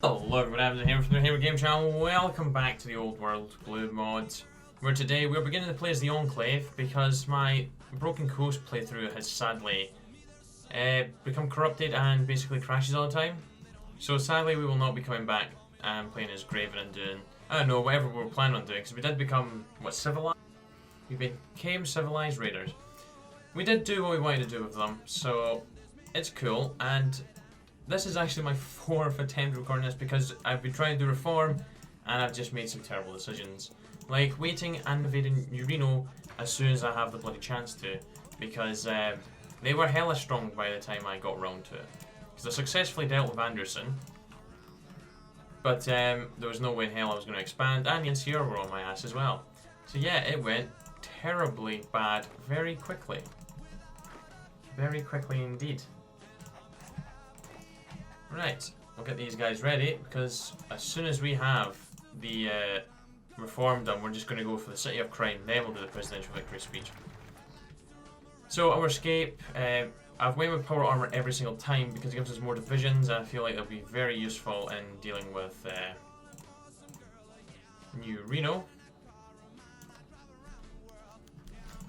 Hello everyone, I'm here from the Hammer Game Channel. Welcome back to the Old World Blue mod, where today we're beginning to play as the Enclave because my Broken Coast playthrough has sadly become corrupted and basically crashes all the time. So sadly we will not be coming back and playing as Graven and doing, I don't know, whatever we were planning on doing, because we did become, civilized? We became civilized raiders. We did do what we wanted to do with them, so it's cool. And this is actually my 4th attempt recording this because I've been trying to do reform and I've just made some terrible decisions. Like waiting and invading Reno as soon as I have the bloody chance to, because they were hella strong by the time I got round to it. Because I successfully dealt with Anderson, but there was no way in hell I was going to expand, and the NCR were on my ass as well. So yeah, it went terribly bad very quickly. Very quickly indeed. Right, we'll get these guys ready because as soon as we have the reform done, we're just going to go for the City of Crime, then we'll do the presidential victory speech. So our escape, I've went with power armor every single time because it gives us more divisions, and I feel like it'll be very useful in dealing with New Reno.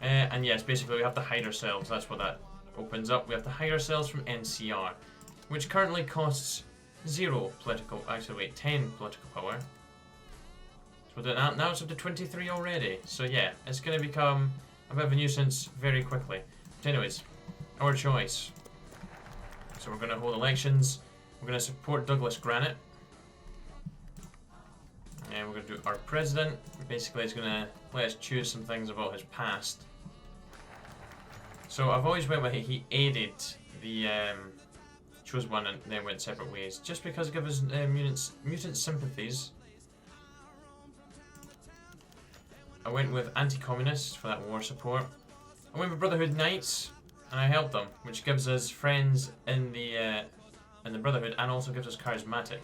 And yes, basically we have to hide ourselves, that's what that opens up. We have to hide ourselves from NCR, which currently costs 0 political, actually wait, 10 political power. So we're doing that, now it's up to 23 already. So yeah, it's going to become a bit of a nuisance very quickly. But anyways, our choice. So we're going to hold elections, we're going to support Douglas Granite. And we're going to do our president. Basically it's going to let us choose some things about his past. So I've always went with he aided the chose one and then went separate ways, just because it gives us mutant sympathies. I went with anti-communists for that war support. I went with Brotherhood Knights, and I helped them, which gives us friends in the Brotherhood, and also gives us charismatic.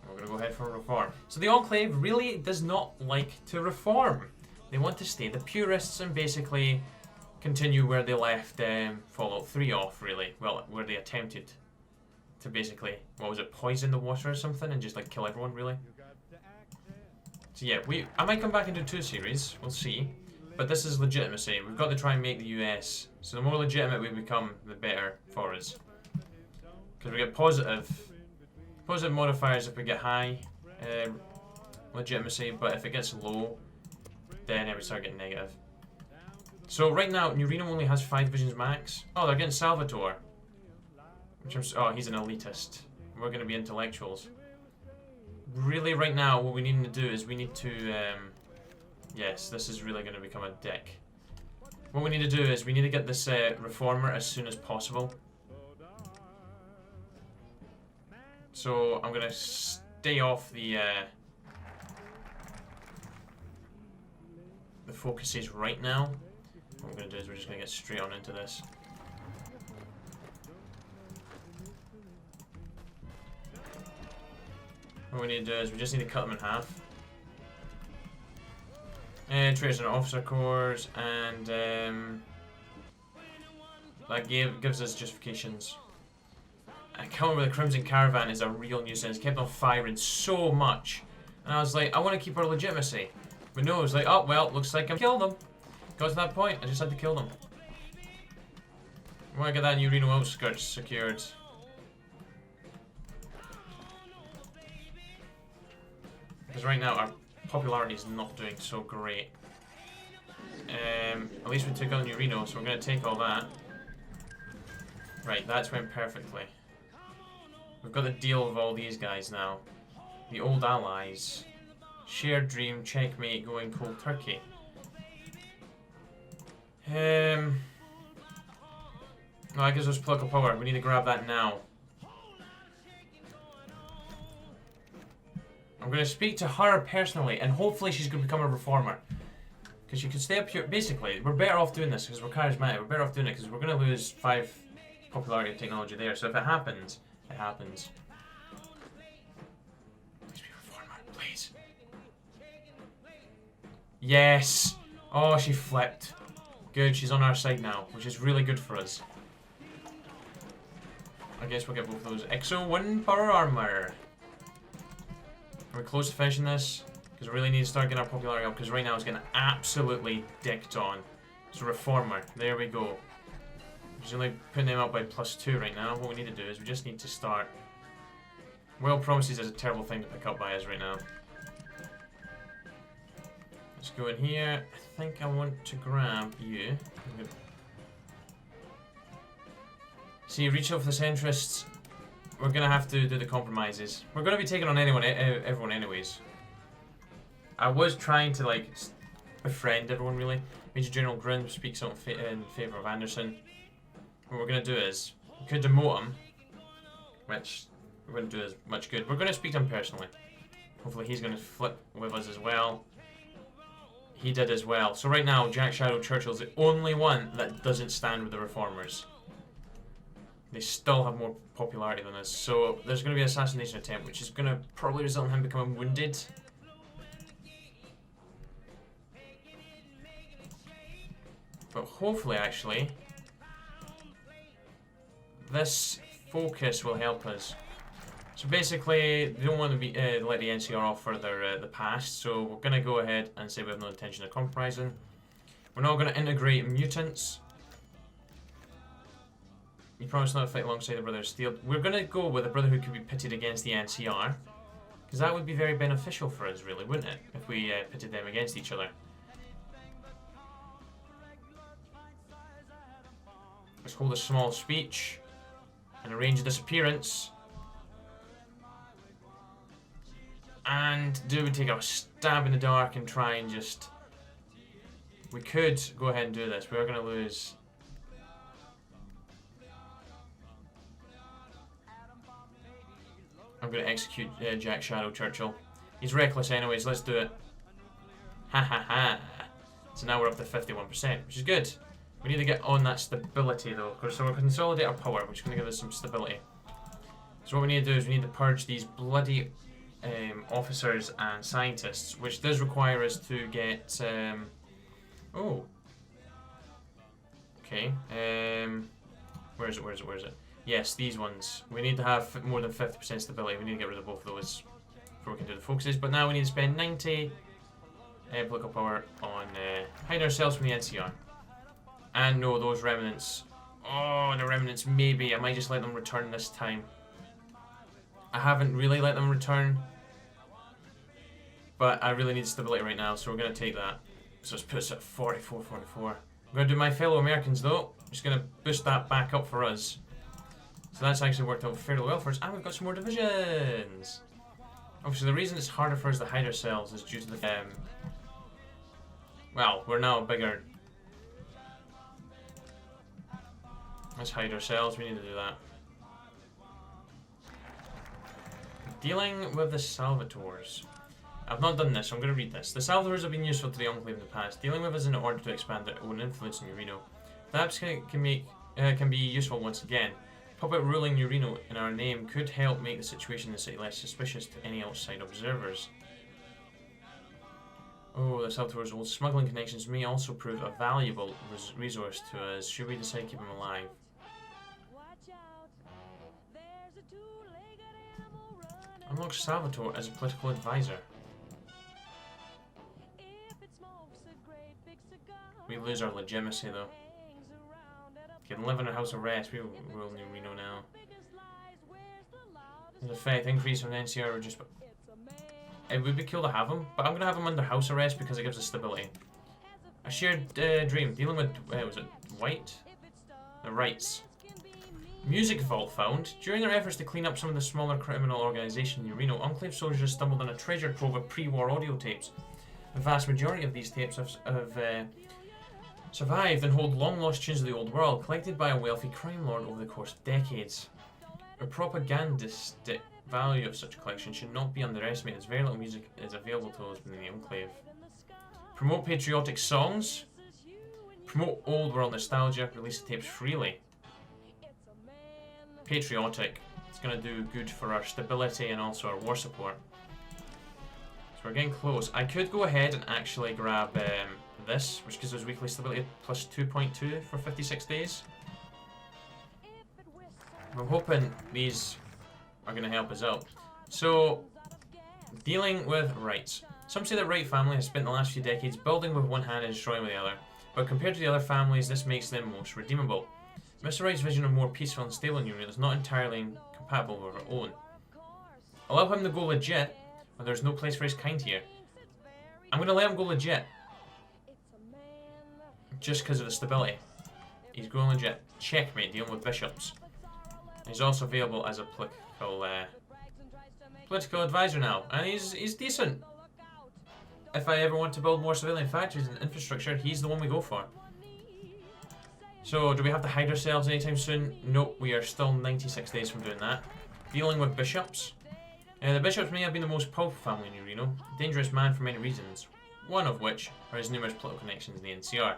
We're gonna go ahead for a reform. So the Enclave really does not like to reform. They want to stay the purists and basically continue where they left Fallout 3 off, really. Well, where they attempted to basically, what was it, poison the water or something and just like kill everyone, really. So yeah, I might come back and do 2 series, we'll see. But this is legitimacy. We've got to try and make the US. So the more legitimate we become, the better for us. Because we get positive modifiers if we get high legitimacy, but if it gets low, then we start getting negative. So right now, New Reno only has 5 divisions max. Oh, they're getting Salvatore. Oh, he's an elitist. We're going to be intellectuals. Really, right now, what we need to do is we need to... yes, this is really going to become a dick. What we need to do is we need to get this reformer as soon as possible. So I'm going to stay off the focuses right now. What we're going to do is we're just going to get straight on into this. What we need to do is we just need to cut them in half. And traders and officer corps, and that gives us justifications. I can't remember, the Crimson Caravan is a real nuisance. It kept on firing so much. And I was like, I want to keep our legitimacy. But no, it was like, oh, well, looks like I'm killed them. Got to that point, I just had to kill them. I want to get that New Reno outskirts secured. Because right now our popularity is not doing so great. At least we took out New Reno, so we're going to take all that. Right, that's went perfectly. We've got the deal with all these guys now. The old allies. Shared dream, checkmate, going cold turkey. No, that gives us political power. We need to grab that now. I'm going to speak to her personally, and hopefully she's going to become a reformer. Because she can stay up here. Basically, we're better off doing this because we're charismatic. We're better off doing it because we're going to lose 5 popularity of technology there. So if it happens, it happens. Please be a reformer, please. Yes! Oh, she flipped. Good, she's on our side now, which is really good for us. I guess we'll get both of those. XO1 power armor. We're close to finishing this, because we really need to start getting our popularity up, because right now it's getting absolutely dicked on. So Reformer, there we go. We're only putting them up by +2 right now. What we need to do is we just need to start. Well, promises is a terrible thing to pick up by us right now. Let's go in here. I think I want to grab you. See, reach out for the centrists. We're gonna have to do the compromises. We're gonna be taking on everyone anyways. I was trying to like befriend everyone really. Major General Grim speaks out in favour of Anderson. What we're gonna do is we could demote him, which wouldn't do as much good. We're gonna speak to him personally. Hopefully he's gonna flip with us as well. He did as well. So right now, Jack Shadow Churchill's the only one that doesn't stand with the Reformers. They still have more popularity than us. So there's going to be an assassination attempt, which is going to probably result in him becoming wounded. But hopefully, actually, this focus will help us. So basically, they don't want to be let the NCR off for their the past, so we're going to go ahead and say we have no intention of compromising. We're not going to integrate mutants. You promise not to fight alongside the Brother of Steel. We're going to go with a Brotherhood could be pitted against the NCR, because that would be very beneficial for us, really, wouldn't it? If we pitted them against each other. Let's hold a small speech and arrange a disappearance. And do we take a stab in the dark and try and just... We could go ahead and do this. We are going to lose... I'm going to execute Jack Shadow Churchill. He's reckless anyways, let's do it. Ha ha ha. So now we're up to 51%, which is good. We need to get on that stability though. So we'll consolidate our power, which is going to give us some stability. So what we need to do is we need to purge these bloody officers and scientists, which does require us to get... oh. Okay. Where is it? Yes, these ones. We need to have more than 50% stability. We need to get rid of both of those before we can do the focuses. But now we need to spend 90 political power on hiding ourselves from the NCR. And no, those remnants. Oh, the remnants, maybe. I might just let them return this time. I haven't really let them return. But I really need stability right now, so we're going to take that. So let's put us at 44, 44. I'm going to do my fellow Americans though. Just going to boost that back up for us. So that's actually worked out fairly well for us, and we've got some more divisions. Obviously, the reason it's harder for us to hide ourselves is due to the well, we're now bigger. Let's hide ourselves. We need to do that. Dealing with the Salvatores. I've not done this, so I'm going to read this. The Salvatores have been useful to the Enclave in the past, dealing with us in order to expand their own influence in Reno. Perhaps can be useful once again. Puppet ruling New Reno in our name could help make the situation in the city less suspicious to any outside observers. Oh, the Salvatore's old smuggling connections may also prove a valuable resource to us should we decide to keep him alive. Unlock Salvatore as a political advisor. We lose our legitimacy though. Can live in a house arrest. We rule New Reno now. There's a fact increase on NCR reduced, but it would be cool to have him. But I'm gonna have him under house arrest because it gives us stability. A shared dream dealing with was it White? The rights. Music vault found. During their efforts to clean up some of the smaller criminal organizations in Reno, Enclave soldiers stumbled on a treasure trove of pre-war audio tapes. The vast majority of these tapes have survived and hold long-lost tunes of the old world, collected by a wealthy crime lord over the course of decades. The propagandistic value of such a collection should not be underestimated, as very little music is available to us within the Enclave. Promote patriotic songs. Promote old world nostalgia. Release the tapes freely. Patriotic. It's going to do good for our stability and also our war support. So we're getting close. I could go ahead and actually grab this, which gives us weekly stability plus 2.2 for 56 days. I'm hoping these are going to help us out. So, dealing with rights. Some say that Wright family has spent the last few decades building with one hand and destroying with the other, but compared to the other families, this makes them most redeemable. Mr. Wright's vision of more peaceful and stable New Reno is not entirely compatible with our own. Allow him to go legit, but there's no place for his kind here. I'm going to let him go legit. Just because of the stability. He's going legit. Checkmate, dealing with bishops. He's also available as a political advisor now, and he's decent. If I ever want to build more civilian factories and infrastructure, he's the one we go for. So, do we have to hide ourselves anytime soon? Nope, we are still 96 days from doing that. Dealing with bishops. The bishops may have been the most powerful family in New Reno, a dangerous man for many reasons, one of which are his numerous political connections in the NCR.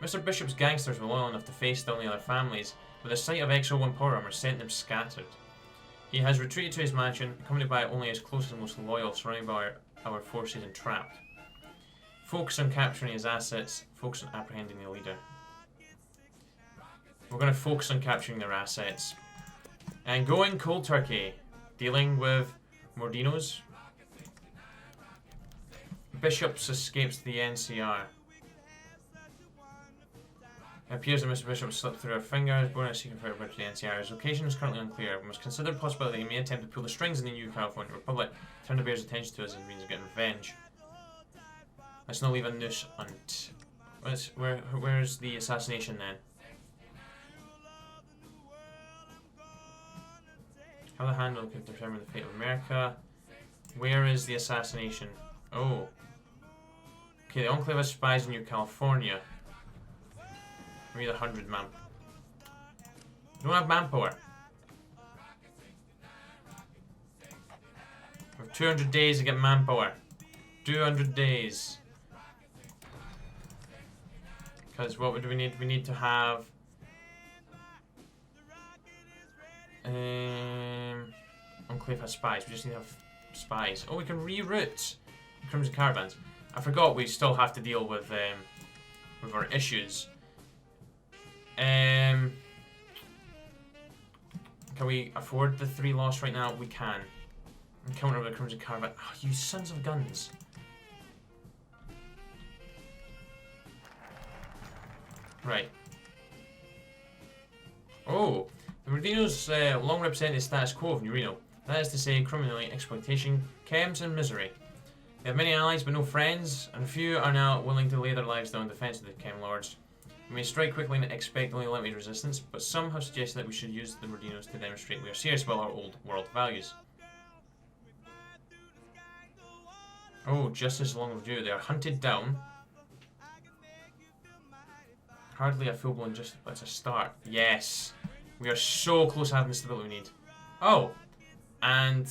Mr. Bishop's gangsters were loyal enough to face down the other families, but the sight of HOI4 power armor sent them scattered. He has retreated to his mansion, accompanied by only his closest and most loyal, surrounded by our forces and trapped. Focus on capturing his assets, focus on apprehending the leader. We're going to focus on capturing their assets. And going cold turkey. Dealing with Mordinos. Bishops escapes the NCR. It appears that Mr. Bishop slipped through our fingers, born a secret fire bridge to the NCR. His location is currently unclear. We must consider the possibility that he may attempt to pull the strings in the new California Republic, turn the bear's attention to us as a means of getting revenge. Let's not leave a noose where's the assassination then? How the handle could determine the fate of America. Where is the assassination? Oh. Okay, the Enclave has spies in New California. We need 100 man. We don't have manpower. We have 200 days to get manpower. 200 days. Because what do we need? We need to have... Enclave has spies. We just need to have spies. Oh, we can reroute Crimson Caravans. I forgot we still have to deal with our issues. Can we afford the 3 loss right now? We can. Encounter with the Crimson Caravan. Oh, you sons of guns. Right. Oh, the Reno's long represented the status quo of New Reno. That is to say, criminally, exploitation, chems, and misery. They have many allies but no friends, and few are now willing to lay their lives down in defense of the chem lords. We may strike quickly and expect only limited resistance, but some have suggested that we should use the Mordinos to demonstrate we are serious about our old world values. Oh, justice long overdue. They are hunted down. Hardly a full-blown justice, but it's a start. Yes! We are so close to having the stability we need. Oh! And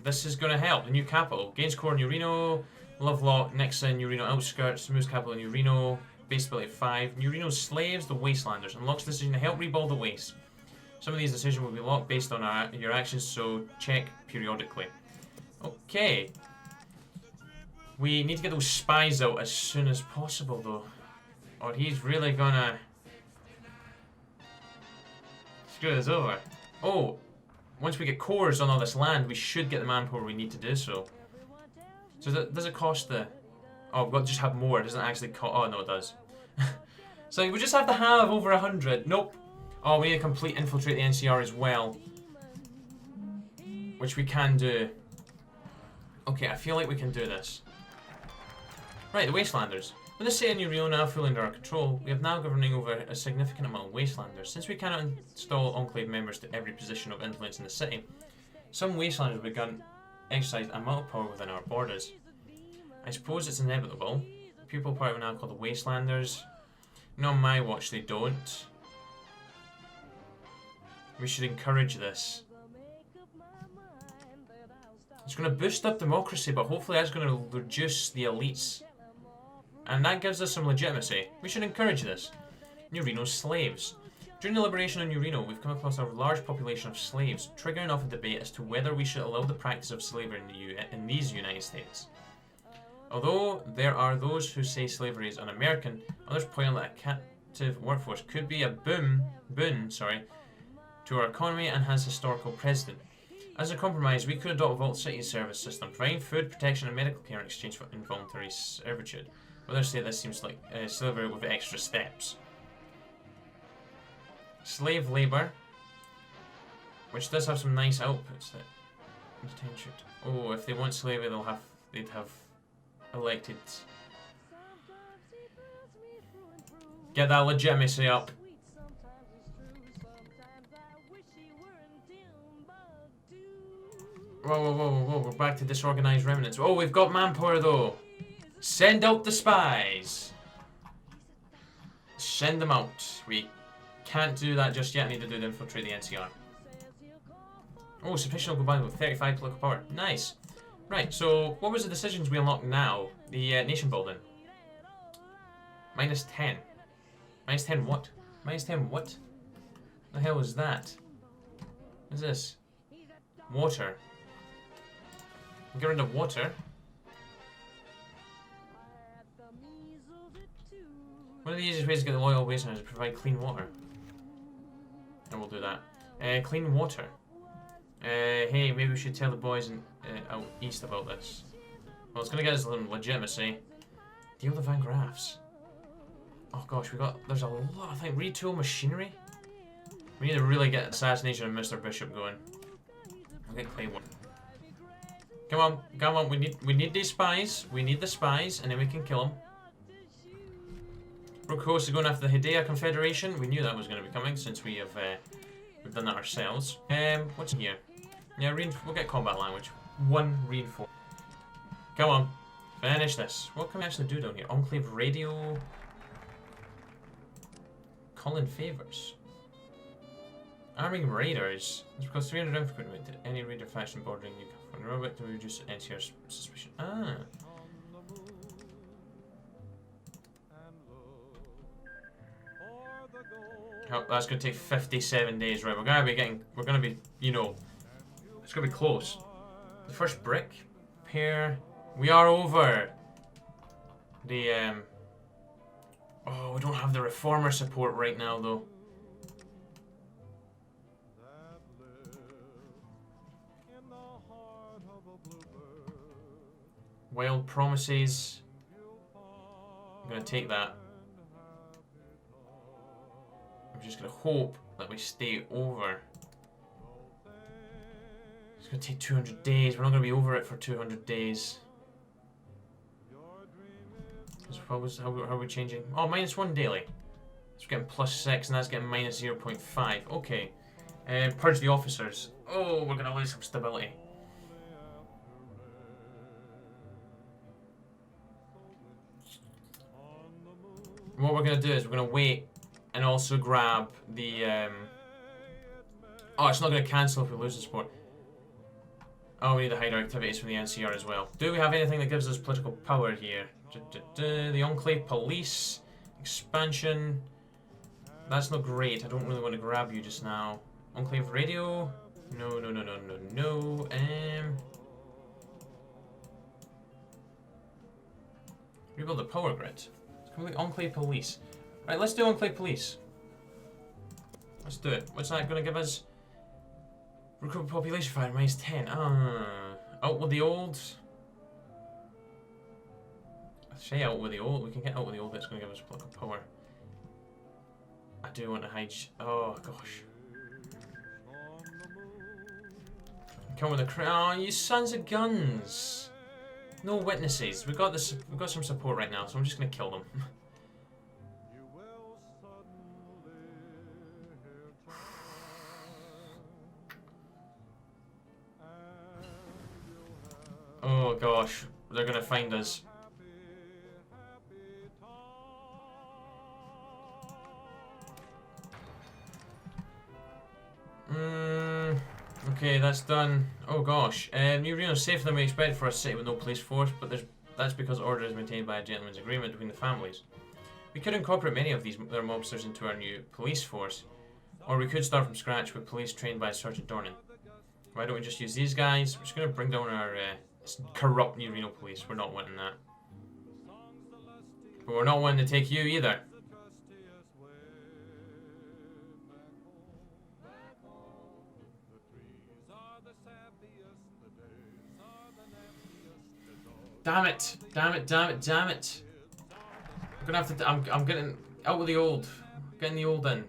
this is going to help. The new capital. Gains core New Reno. Lovelock, Nixon, New Reno outskirts. Moves capital New Reno. Base stability 5. New Reno's slaves, the Wastelanders. Unlocks decision to help rebuild the waste. Some of these decisions will be locked based on your actions, so check periodically. Okay. We need to get those spies out as soon as possible, though. Or he's really gonna screw this over. Oh, once we get cores on all this land, we should get the manpower we need to do so. So does it cost the... Oh, we've got to just have more. It doesn't actually cost... Oh, no, it does. So we just have to have over 100. Nope. Oh, we need to complete infiltrate the NCR as well. Which we can do. Okay, I feel like we can do this. Right, the Wastelanders. With the city of New Reno now fully under our control, we have now governing over a significant amount of Wastelanders. Since we cannot install Enclave members to every position of influence in the city, some Wastelanders have begun exercise a amount of power within our borders. I suppose it's inevitable. People part now called the Wastelanders. Not on my watch, they don't. We should encourage this. It's going to boost up democracy, but hopefully that's going to reduce the elites. And that gives us some legitimacy. We should encourage this. New Reno's slaves. During the liberation of New Reno, we've come across a large population of slaves, triggering off a debate as to whether we should allow the practice of slavery in these United States. Although there are those who say slavery is un-American, others point out that a captive workforce could be a boon to our economy and has historical precedent. As a compromise, we could adopt a Vault City service system, providing food, protection, and medical care in exchange for involuntary servitude. Others say this seems like slavery with extra steps. Slave labour, which does have some nice outputs. Detention. Oh, if they want slavery, they'd have elected. Get that legitimacy up. Whoa, we're back to disorganized remnants. Oh, we've got manpower though. Send out the spies. Send them out. We can't do that just yet. I need to do to infiltrate the NCR. Oh, suppression will go by with 35 political power. Nice. Right, so what was the decisions we unlocked now? The nation building. Minus 10. Minus 10 what? Minus 10 what? The hell is that? What's this? Water. Get rid of water. One of the easiest ways to get the loyal Wastelander is to provide clean water. And we'll do that. Clean water. Hey, maybe we should tell the boys out east about this. Well, it's gonna get us some legitimacy. Deal the Van Graffs. Oh gosh, there's a lot of things. Retool machinery. We need to really get assassination of Mr. Bishop going. I'll get clay one. Come on, we need these spies. We need the spies, and then we can kill them. We're close to going after the Hidea Confederation. We knew that was going to be coming since we've done that ourselves. What's in here? Yeah, we'll get combat language. 1 reinforce. Come on, finish this. What can we actually do down here? Enclave radio. Calling favors. Arming raiders. It's because 300 infantry to any raider faction bordering New California. Robot to reduce NCR's suspicion. Ah. Oh, that's gonna take 57 days, right? We're gonna be, you know, it's gonna be close. The first brick, pair. We are over the oh, we don't have the reformer support right now though. Wild promises. I'm gonna take that. I'm just gonna hope that we stay over. It's gonna take 200 days. We're not gonna be over it for 200 days. How are we changing? Oh, -1 daily. So we're getting +6, and that's getting -0.5. Okay. Purge the officers. Oh, we're gonna lose some stability. What we're gonna do is we're gonna wait and also grab the oh, it's not gonna cancel if we lose the support. Oh, we need to hide our activities from the NCR as well. Do we have anything that gives us political power here? The Enclave police expansion. That's not great. I don't really want to grab you just now. Enclave radio. No. Rebuild the power grid. Enclave police. Right, let's do Enclave police. Let's do it. What's that going to give us? Recruit population fire -10. Out with the old. I say out with the old. We can get out with the old. That's going to give us political power. I do want to hide. Oh gosh. Come with the crown. Oh, you sons of guns. No witnesses. We've got this. We've got some support right now, so I'm just going to kill them. Oh gosh, they're gonna find us. Okay, that's done. Oh gosh, New Reno is safer than we expected for a city with no police force, but that's because order is maintained by a gentleman's agreement between the families. We could incorporate many of their mobsters into our new police force, or we could start from scratch with police trained by Sergeant Dornan. Why don't we just use these guys? We're just gonna bring down our corrupt New Reno police. We're not wanting that. But we're not wanting to take you either. Damn it! Damn it! Damn it! Damn it! I'm gonna have to. I'm getting out with the old. Getting the old in.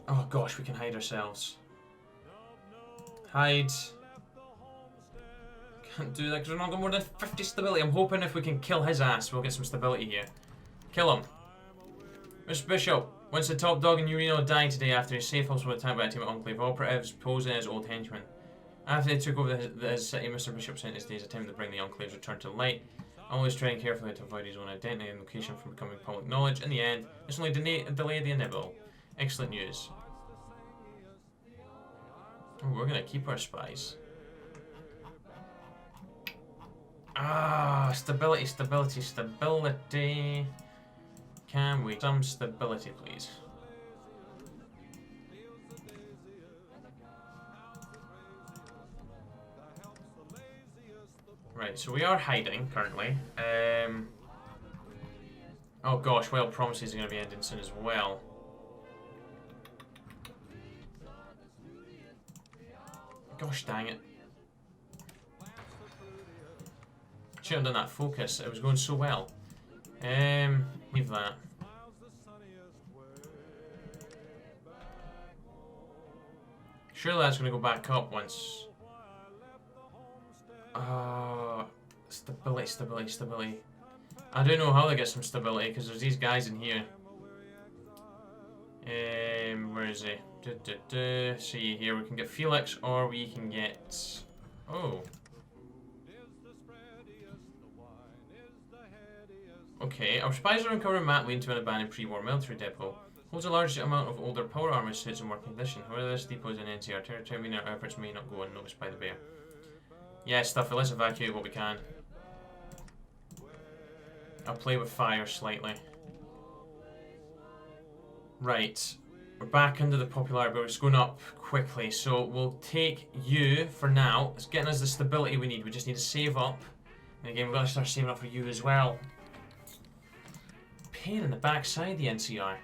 Oh gosh, we can hide ourselves. Hide. Can't do that because we're not got more than 50 stability. I'm hoping if we can kill his ass, we'll get some stability here. Kill him. Mr. Bishop, once the top dog in Reno died today after his safe house was attacked by a team of Enclave operatives posing as old henchmen. After they took over the city, Mr. Bishop spent his days attempting to bring the Enclave's return to light, always trying carefully to avoid his own identity and location from becoming public knowledge. In the end, this only delayed the inevitable. Excellent news. Oh, we're gonna keep our spies. Ah, stability, stability, stability. Can we some stability, please? Right, so we are hiding currently. Oh gosh, Wild Promises are going to be ending soon as well. Gosh dang it. Should have done that focus, it was going so well. Leave that. Surely that's going to go back up once. Stability, stability, stability. I don't know how they get some stability because there's these guys in here. Where is he? See here, we can get Felix or we can get. Oh. Okay, our spies are uncovering a map leading to an abandoned pre-war military depot. Holds a large amount of older power armor suits in working condition. However, this depot is in NCR territory, meaning our efforts may not go unnoticed by the bear. Yeah, Stuffy, let's evacuate what we can. I'll play with fire slightly. Right, we're back under the popularity, but it's going up quickly, so we'll take you for now. It's getting us the stability we need. We just need to save up. And again, we've got to start saving up for you as well. Pain in the backside, the NCR.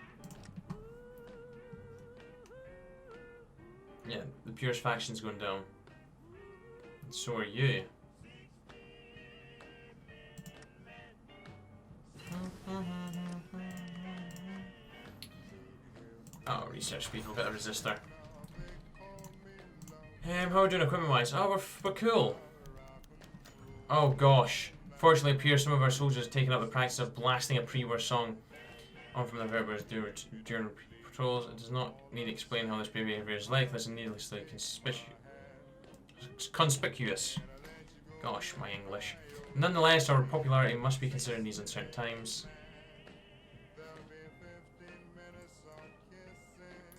Yeah, the purest faction's going down. And so are you. Oh, research speed, we'll get a resistor. How are we doing equipment wise? Oh, we're cool. Oh gosh. Fortunately, it appears some of our soldiers have taken up the practice of blasting a pre-war song on from the vertebrates during patrols. It does not need to explain how this behavior is lifeless and needlessly conspicuous. Gosh, my English. Nonetheless, our popularity must be considered in these uncertain times.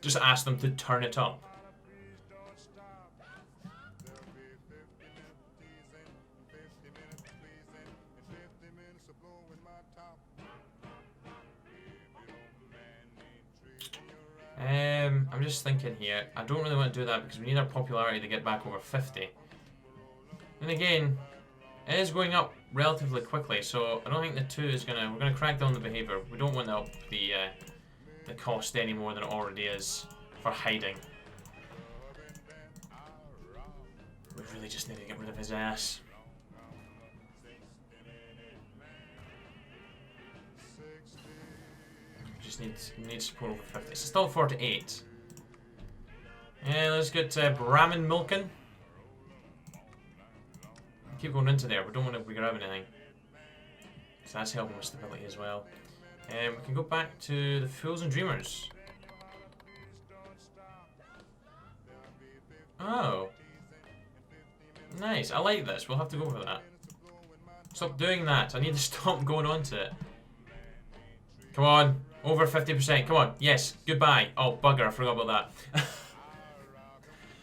Just ask them to turn it up. I'm just thinking here, I don't really want to do that because we need our popularity to get back over 50. And again, it is going up relatively quickly, so I don't think the 2 is we're gonna crack down the behavior. We don't want to up the cost any more than it already is for hiding. We really just need to get rid of his ass. Need support over 50. It's still 48. Yeah, let's get Brahmin milking. Keep going into there. We don't want to grab anything. So that's helping with stability as well. We can go back to the Fools and Dreamers. Oh. Nice. I like this. We'll have to go for that. Stop doing that. I need to stop going on to it. Come on. Over 50%. Come on. Yes. Goodbye. Oh, bugger. I forgot about that.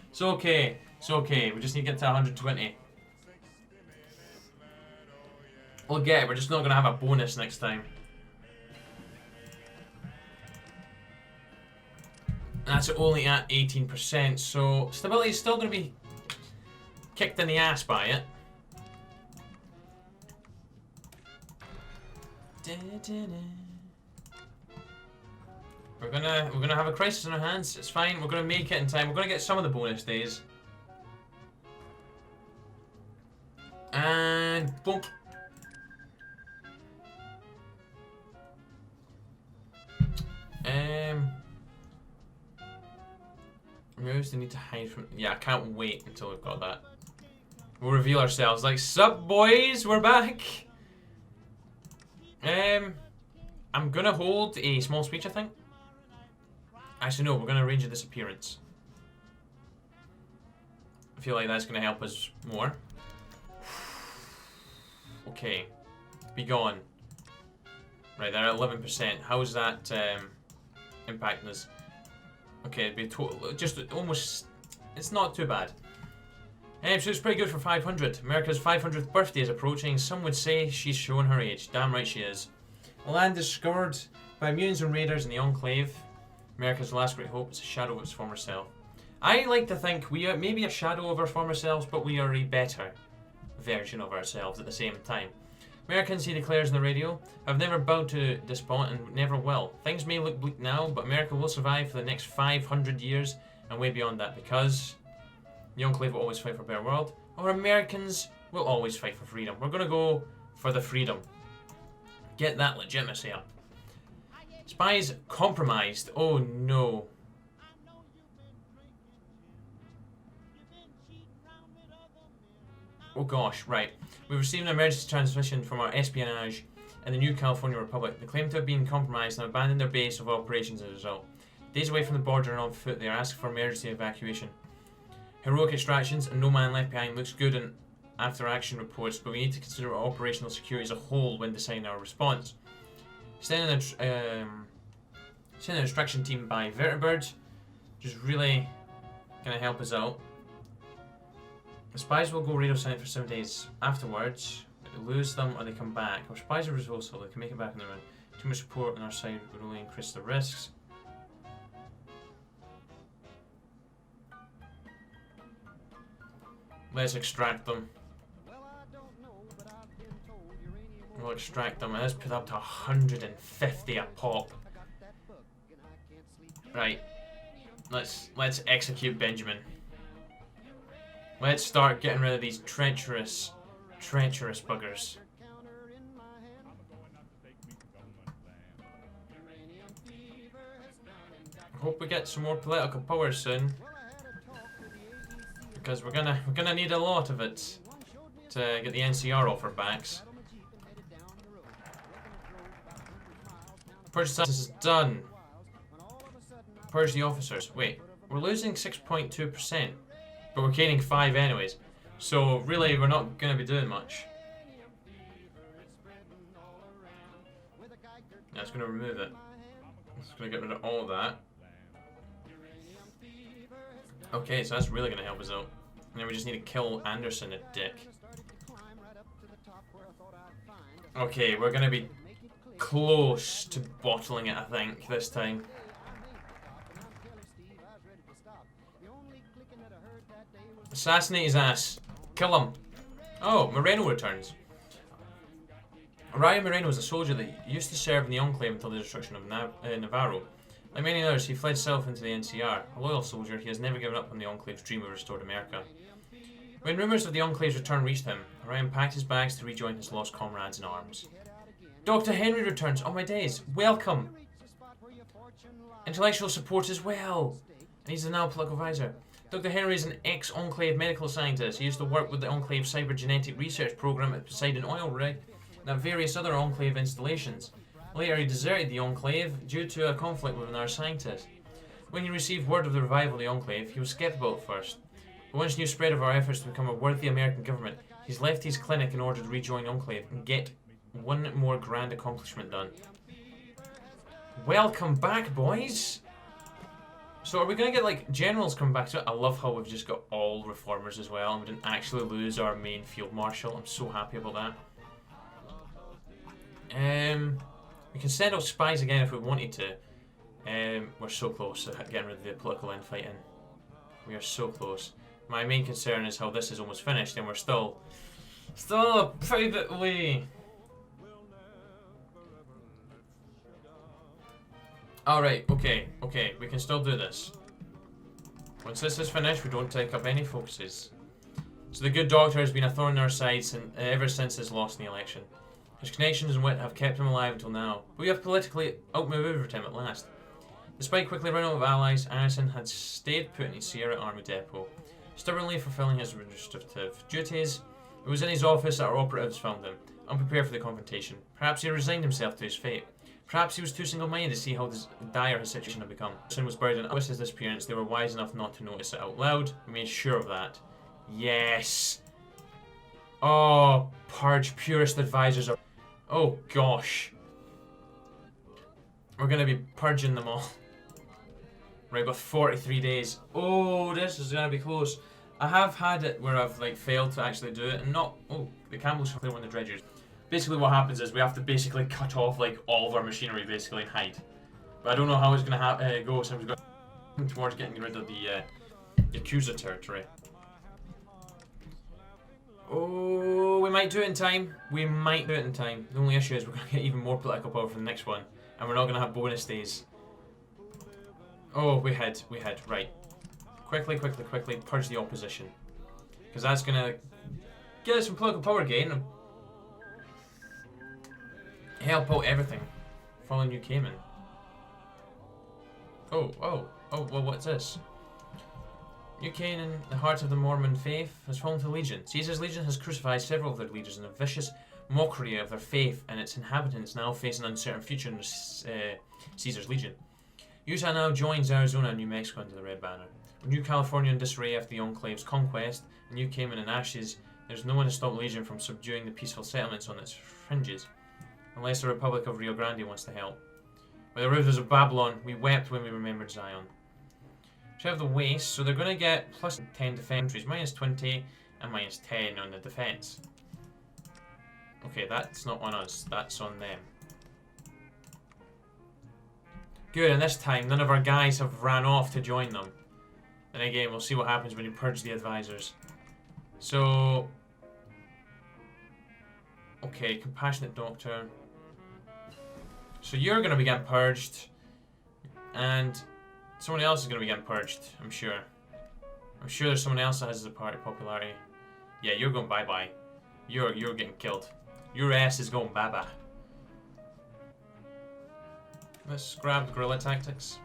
It's okay. It's okay. We just need to get to 120. We'll get it. We're just not going to have a bonus next time. That's only at 18%. So stability is still going to be kicked in the ass by it. We're gonna have a crisis on our hands. It's fine. We're gonna make it in time. We're gonna get some of the bonus days. And boom. Moves they need to hide from. Yeah, I can't wait until we've got that. We'll reveal ourselves. Like, sup, boys? We're back. I'm gonna hold a small speech, I think. Actually, no, we're gonna arrange a disappearance. I feel like that's gonna help us more. Okay. Be gone. Right, they're at 11%. How's that impacting us? Okay, it'd be total, just almost, it's not too bad. So it's pretty good for 500. America's 500th birthday is approaching. Some would say she's showing her age. Damn right she is. The land is scoured by mutants and raiders in the Enclave. America's last great hope is a shadow of its former self. I like to think we are maybe a shadow of our former selves, but we are a better version of ourselves at the same time. Americans, he declares on the radio, have never bowed to despot and never will. Things may look bleak now, but America will survive for the next 500 years and way beyond that, because the Enclave will always fight for a better world, or Americans will always fight for freedom. We're going to go for the freedom. Get that legitimacy up. Spies compromised. Oh no. Oh gosh, right. We've received an emergency transmission from our espionage in the New California Republic. They claim to have been compromised and have abandoned their base of operations as a result. Days away from the border and on foot, they are asking for emergency evacuation. Heroic extractions and no man left behind looks good in after-action reports, but we need to consider our operational security as a whole when deciding our response. Sending an extraction team by Vertibird, which is really going to help us out. The spies will go radio silent for 7 days. Afterwards, we lose them or they come back. Our spies are resourceful, they can make it back on their own. Too much support on our side would only increase the risks. Let's extract them. We'll extract them, and let's put up to 150 a pop. Right. Let's execute Benjamin. Let's start getting rid of these treacherous buggers. Hope we get some more political power soon, because we're gonna need a lot of it to get the NCR off our backs. Purge status is done. Purge the officers. Wait, we're losing 6.2%, but we're gaining 5 anyways. So really, we're not gonna be doing much. That's gonna remove it. It's gonna get rid of all of that. Okay, so that's really gonna help us out. And then we just need to kill Anderson, a dick. Okay, we're gonna be close to bottling it, I think, this time. Assassinate his ass. Kill him. Oh, Reno returns. Ryan Moreno was a soldier that used to serve in the Enclave until the destruction of Navarro. Like many others, he fled south into the NCR. A loyal soldier, he has never given up on the Enclave's dream of restored America. When rumours of the Enclave's return reached him, Ryan packed his bags to rejoin his lost comrades in arms. Dr. Henry returns. Oh my days. Welcome. Intellectual support as well. And he's the now political advisor. Dr. Henry is an ex-Enclave medical scientist. He used to work with the Enclave cybergenetic research program at Poseidon Oil Rig and at various other Enclave installations. Later, he deserted the Enclave due to a conflict with another scientist. When he received word of the revival of the Enclave, he was skeptical at first. But once news spread of our efforts to become a worthy American government, he's left his clinic in order to rejoin Enclave and get one more grand accomplishment done. Welcome back, boys! So are we going to get, like, generals come back to it? I love how we've just got all reformers as well, and we didn't actually lose our main field marshal. I'm so happy about that. We can send out spies again if we wanted to. We're so close to getting rid of the political infighting. We are so close. My main concern is how this is almost finished, and we're still a private way. Alright, okay, we can still do this. Once this is finished, we don't take up any focuses. So the good doctor has been a thorn in our sides ever since his loss in the election. His connections and wit have kept him alive until now, but we have politically outmaneuvered him at last. Despite quickly running out of allies, Anderson had stayed put in his Sierra Army Depot, stubbornly fulfilling his administrative duties. It was in his office that our operatives found him, unprepared for the confrontation. Perhaps he resigned himself to his fate. Perhaps he was too single-minded to see how dire his situation had become. Anderson was buried in his disappearance. They were wise enough not to notice it out loud. We made sure of that. Yes! Oh, Purge purist advisors are... Oh, gosh. We're going to be purging them all. Right, got 43 days. Oh, this is going to be close. I have had it where I've like failed to actually do it and not... Oh, the Campbells are clear on the dredgers. Basically what happens is we have to basically cut off like all of our machinery basically and hide. But I don't know how it's going to go, so I'm going towards getting rid of the Yakuza territory. Oh, we might do it in time. We might do it in time. The only issue is we're going to get even more political power for the next one. And we're not going to have bonus days. Oh, we hid, right. Quickly, purge the opposition. Because that's going to get us some political power gain. And help out everything. Following you came in. Oh, well, what's this? New Canaan, the heart of the Mormon faith, has fallen to Legion. Caesar's Legion has crucified several of their leaders in a vicious mockery of their faith, and its inhabitants now face an uncertain future in Caesar's Legion. Utah now joins Arizona and New Mexico under the Red Banner. With New California in disarray after the Enclave's conquest, and New Cayman in ashes, there's no one to stop Legion from subduing the peaceful settlements on its fringes, unless the Republic of Rio Grande wants to help. By the rivers of Babylon, we wept when we remembered Zion. We have the waste, so they're going to get plus 10 defense, minus 20 and minus 10 on the defense. Okay, that's not on us, that's on them. Good, and this time none of our guys have ran off to join them. And again, we'll see what happens when you purge the advisors. So... Okay, compassionate doctor. So you're going to be getting purged. And someone else is going to be getting purged, I'm sure. I'm sure there's someone else that has the party popularity. Yeah, you're going bye-bye. You're getting killed. Your ass is going bye-bye. Let's grab guerrilla tactics.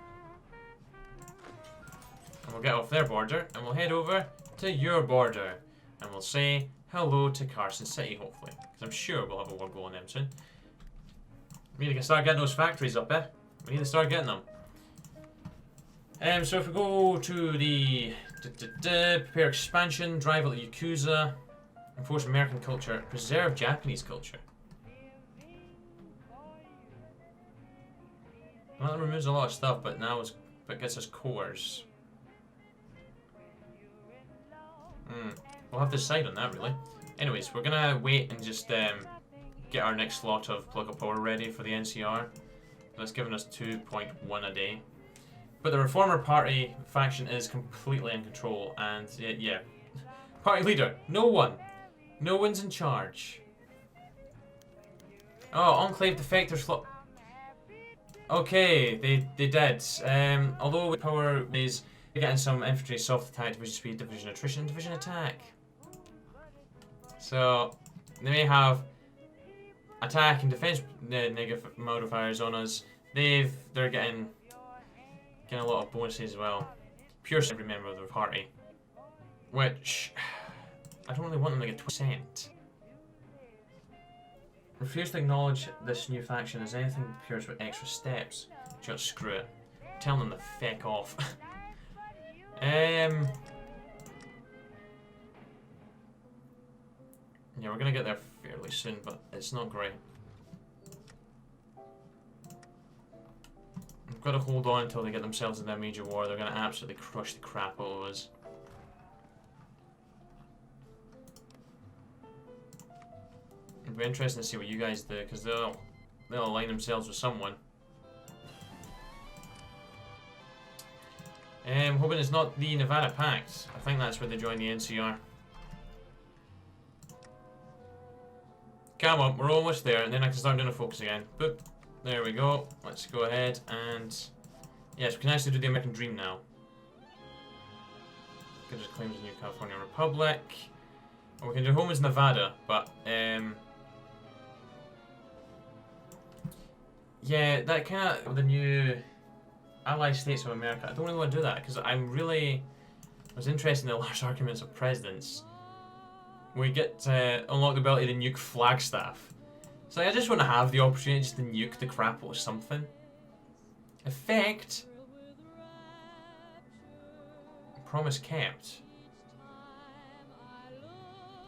And we'll get off their border, and we'll head over to your border. And we'll say hello to Carson City, hopefully. Because I'm sure we'll have a war go on them soon. We need to start getting those factories up, eh? We need to start getting them. So if we go to the prepare expansion, drive out the Yakuza, enforce American culture, preserve Japanese culture. Well, that removes a lot of stuff, but now it gets us cores. We'll have to decide on that, really. Anyways, we're gonna wait and just get our next slot of political power ready for the NCR. That's given us 2.1 a day. But the Reformer Party faction is completely in control, and yeah. Party leader, no one. No one's in charge. Oh, Enclave defectors Okay, they did. Although with power is getting some infantry, soft attack, division speed, division attrition, division attack. So they may have attack and defense negative modifiers on us. They're getting a lot of bonuses as well. Pure every member of the party, which I don't really want them to get 20%. Refuse to acknowledge this new faction as anything pures with extra steps. Just screw it. Tell them to feck off. Yeah, we're gonna get there fairly soon, but it's not great. We've got to hold on until they get themselves in their major war. They're gonna absolutely crush the crap out of us. It'll be interesting to see what you guys do, because they'll align themselves with someone. Hoping it's not the Nevada Pact. I think that's where they join the NCR. Come on, we're almost there, and then I can start doing a focus again. Boop. There we go. Let's go ahead and... Yes, we can actually do the American Dream now. Gives us claims of New California Republic. Well, we can do home as Nevada, but yeah, that kind of the new allied states of America. I don't really want to do that because I was interested in the large arguments of presidents. We get to unlock the ability to nuke Flagstaff. So I just want to have the opportunity just to nuke the crap out of something. Effect. Promise kept.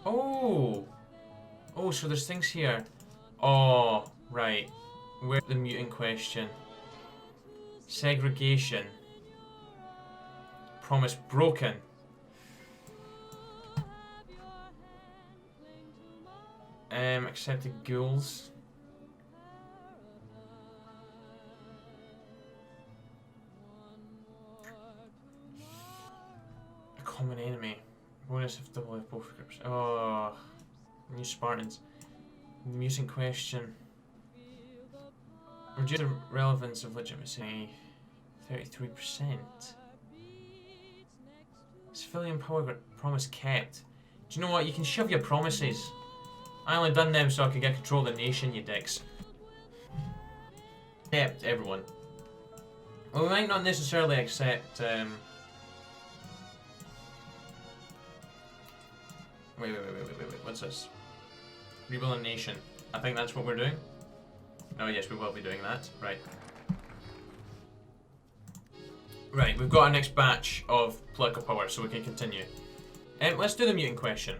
Oh! Oh, so there's things here. Oh, right. Where's the mutant question? Segregation. Promise broken. Accepted ghouls. A common enemy. Bonus of double if both groups. Oh, new Spartans. The mutant question. Reduce the relevance of legitimacy. 33%. Civilian power promise kept. Do you know what? You can shove your promises. I only done them so I could get control of the nation, you dicks. Kept, everyone. Well, we might not necessarily accept, Wait, what's this? Rebuild a nation. I think that's what we're doing. Oh yes, we will be doing that. Right. Right, we've got our next batch of political power, so we can continue. Let's do the mutant question.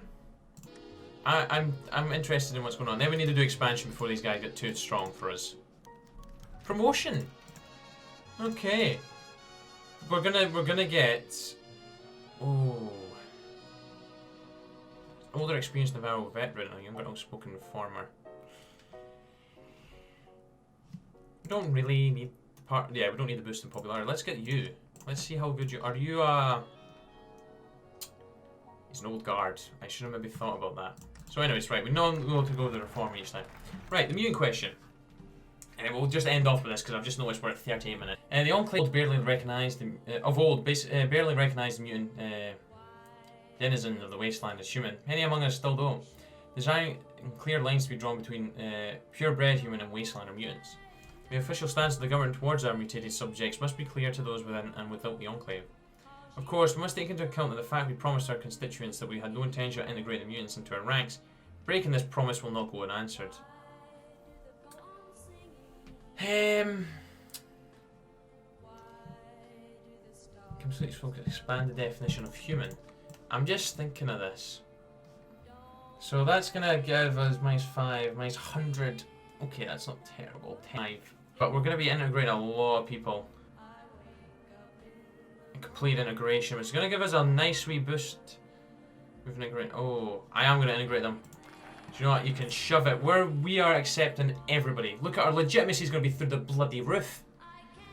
I'm interested in what's going on. Then we need to do expansion before these guys get too strong for us. Promotion. Okay. We're gonna get. Oh. Older, experienced Navarro veteran, a younger, outspoken reformer. We don't really need the part. Yeah, we don't need the boost in popularity. Let's get you. Let's see how good you are. You He's an old guard. I should have maybe thought about that. So anyways, right, we know to go to the reformer each time. Right, the mutant question. And we'll just end off with this because I've just noticed we're at 38 minutes. The Enclave barely recognised barely recognised the mutant denizens of the Wastelander as human. Many among us still don't. There's clear lines to be drawn between purebred human and Wastelander mutants. The official stance of the government towards our mutated subjects must be clear to those within and without the Enclave. Of course, we must take into account that the fact we promised our constituents that we had no intention of integrating mutants into our ranks. Breaking this promise will not go unanswered. Complete focus. Expand the definition of human. I'm just thinking of this. So that's gonna give us -5, -100. Okay, that's not terrible. 5. But we're gonna be integrating a lot of people. Complete integration, which is going to give us a nice wee boost. We've integrated. Oh, I am going to integrate them. Do you know what? You can shove it. We are accepting everybody. Look at our legitimacy is going to be through the bloody roof.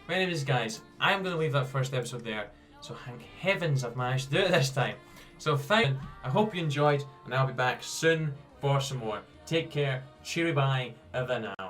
But anyways, guys, I am going to leave that first episode there. So thank heavens I've managed to do it this time. So thank you. I hope you enjoyed, and I'll be back soon for some more. Take care. Cheery bye. Over now.